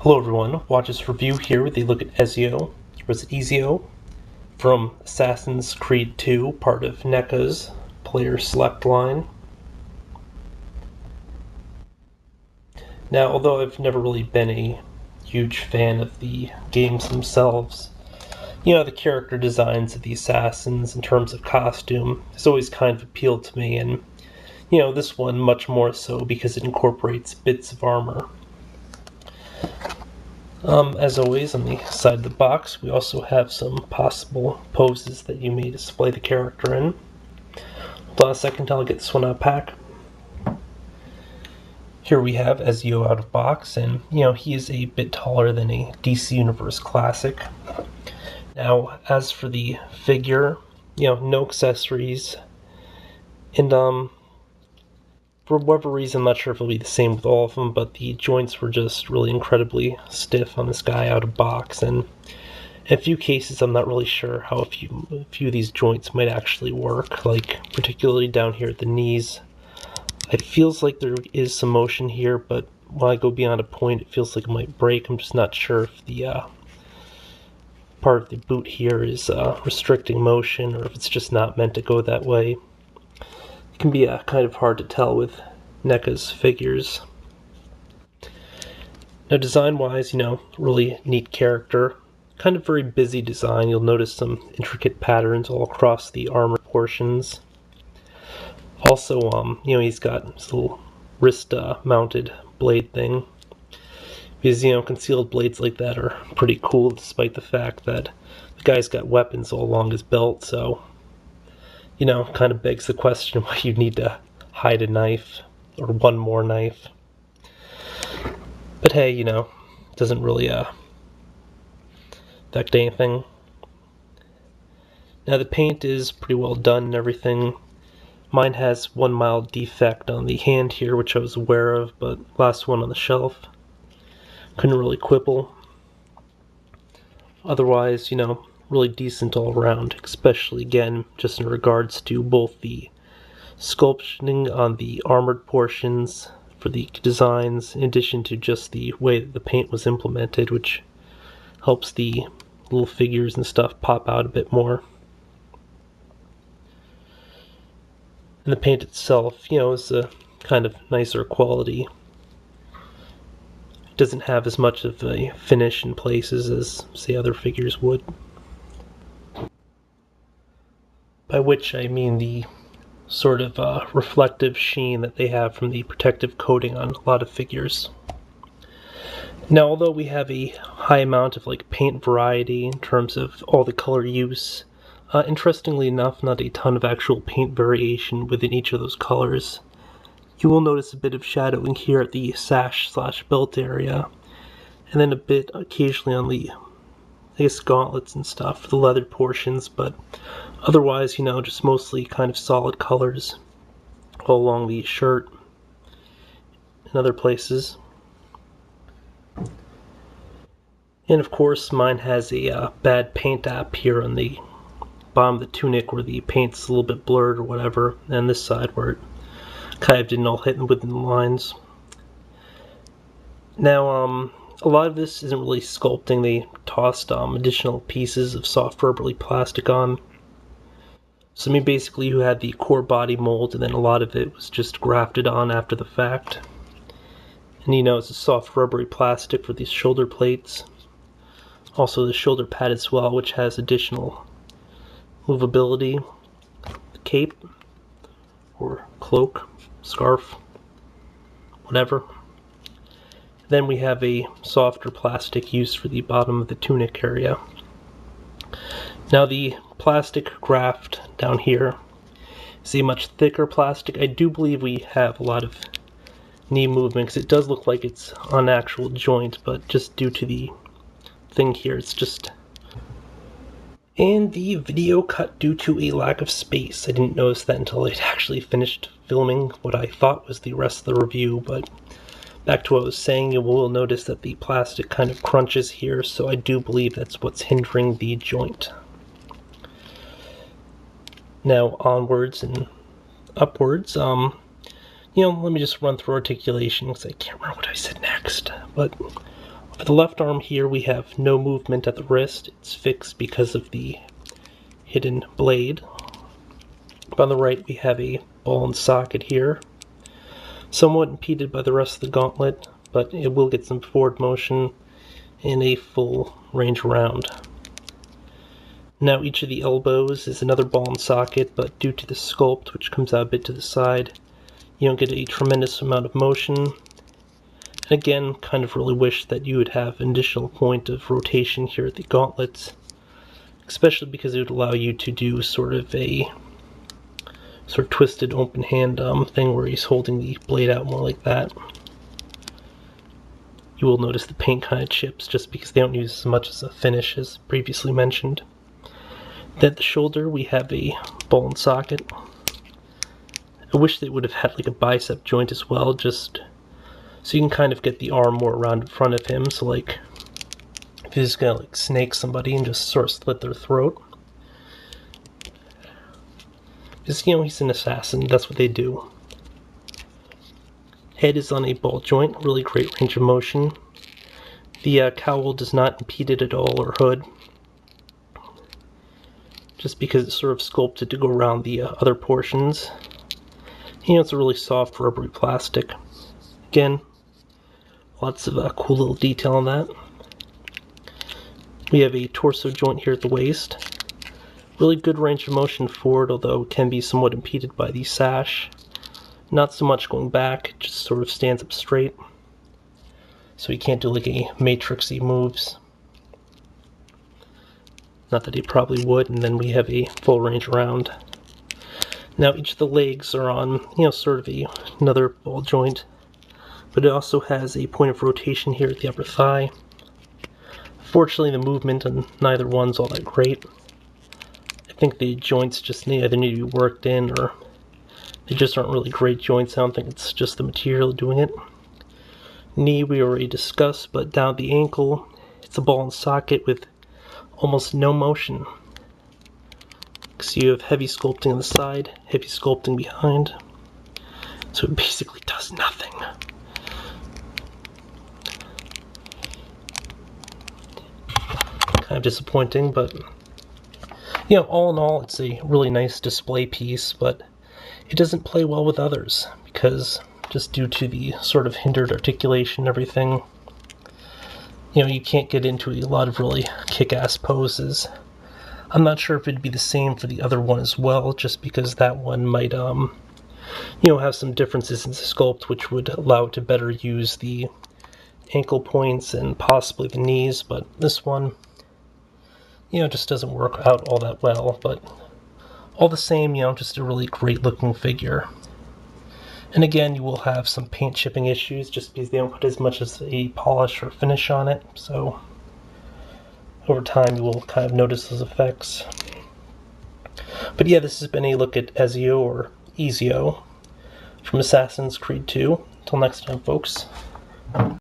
Hello everyone, watch this review here with a look at Ezio, or is it Ezio, from Assassin's Creed 2, part of NECA's player select line. Now, although I've never really been a huge fan of the games themselves, the character designs of the assassins in terms of costume has always kind of appealed to me, and this one much more so because it incorporates bits of armor. As always, on the side of the box, we also have some possible poses that you may display the character in. Hold on a second until I get this one out of pack. Here we have Ezio out of box, and he is a bit taller than a DC Universe classic. Now, as for the figure, no accessories, and for whatever reason, I'm not sure if it'll be the same with all of them, but the joints were just really incredibly stiff on this guy out of box, and in a few cases I'm not really sure how a few of these joints might actually work, like particularly down here at the knees. It feels like there is some motion here, but when I go beyond a point it feels like it might break. I'm just not sure if the part of the boot here is restricting motion, or if it's just not meant to go that way. It can be kind of hard to tell with NECA's figures. Now, design-wise, really neat character. Kind of very busy design. You'll notice some intricate patterns all across the armor portions. Also, he's got this little wrist-mounted blade thing. Because, concealed blades like that are pretty cool, despite the fact that the guy's got weapons all along his belt, so kind of begs the question why you need to hide a knife, or one more knife. But hey, doesn't really affect anything. Now the paint is pretty well done and everything. Mine has one mild defect on the hand here, which I was aware of, but last one on the shelf. Couldn't really quibble. Otherwise, really decent all around, especially again just in regards to both the sculpting on the armored portions for the designs, in addition to just the way that the paint was implemented, which helps the little figures and stuff pop out a bit more. And the paint itself, is a kind of nicer quality. It doesn't have as much of a finish in places as, say, other figures would. By which I mean the sort of reflective sheen that they have from the protective coating on a lot of figures. Now, although we have a high amount of paint variety in terms of all the color use, interestingly enough, not a ton of actual paint variation within each of those colors. You will notice a bit of shadowing here at the sash/belt area, and then a bit occasionally on the, gauntlets and stuff, the leather portions, but otherwise, just mostly kind of solid colors all along the shirt and other places. And of course, mine has a bad paint app here on the bottom of the tunic where the paint's a little bit blurred or whatever, and this side where it kind of didn't all hit within the lines. Now, a lot of this isn't really sculpting. They tossed additional pieces of soft rubbery plastic on. So basically you had the core body mold, and then a lot of it was just grafted on after the fact. And it's a soft rubbery plastic for these shoulder plates. Also the shoulder pad as well, which has additional movability. The cape, or cloak, scarf, whatever. Then we have a softer plastic used for the bottom of the tunic area. Now the plastic graft down here is a much thicker plastic. I do believe we have a lot of knee movement, because it does look like it's on actual joint, but just due to the thing here, it's just... And the video cut due to a lack of space. I didn't notice that until I'd actually finished filming what I thought was the rest of the review, but back to what I was saying, you will notice that the plastic kind of crunches here, so I do believe that's what's hindering the joint. Now, onwards and upwards, let me just run through articulation, because I can't remember what I said next. But For the left arm here, we have no movement at the wrist. It's fixed because of the hidden blade. On the right, we have a ball and socket here, somewhat impeded by the rest of the gauntlet, but it will get some forward motion and a full range around. Now each of the elbows is another ball and socket, but due to the sculpt, which comes out a bit to the side, you don't get a tremendous amount of motion. And again, kind of really wish that you would have an additional point of rotation here at the gauntlets, especially because it would allow you to do sort of twisted open hand thing where he's holding the blade out more like that. You will notice the paint kind of chips just because they don't use as much as a finish as previously mentioned. Then at the shoulder we have a ball and socket. I wish they would have had like a bicep joint as well, just so you can kind of get the arm more around in front of him, so like if he's gonna like snake somebody and just sort of slit their throat. Because, you know, he's an assassin, that's what they do. Head is on a ball joint, really great range of motion. The cowl does not impede it at all, or hood, just because it's sort of sculpted to go around the other portions. You know, it's a really soft rubbery plastic. Again, lots of cool little detail on that. We have a torso joint here at the waist. Really good range of motion forward, although it can be somewhat impeded by the sash. Not so much going back, it just sort of stands up straight. So you can't do like any matrixy moves. Not that he probably would, and then we have a full range around. Now each of the legs are on, you know, sort of another ball joint, but it also has a point of rotation here at the upper thigh. Fortunately, the movement on neither one's all that great. I think the joints just either need to be worked in, or they just aren't really great joints. I don't think it's just the material doing it. Knee we already discussed, but down at the ankle, it's a ball and socket with almost no motion. So you have heavy sculpting on the side, heavy sculpting behind. So it basically does nothing. Kind of disappointing, but you know, all in all, it's a really nice display piece, but it doesn't play well with others because just due to the sort of hindered articulation and everything, you know, you can't get into a lot of really kick-ass poses. I'm not sure if it'd be the same for the other one as well, just because that one might, you know, have some differences in the sculpt which would allow it to better use the ankle points and possibly the knees, but this one, you know, just doesn't work out all that well. But all the same, you know, just a really great looking figure. And again, you will have some paint chipping issues just because they don't put as much as a polish or finish on it, so over time you will kind of notice those effects. But yeah, this has been a look at Ezio, or Ezio, from Assassin's Creed 2. Until next time, folks.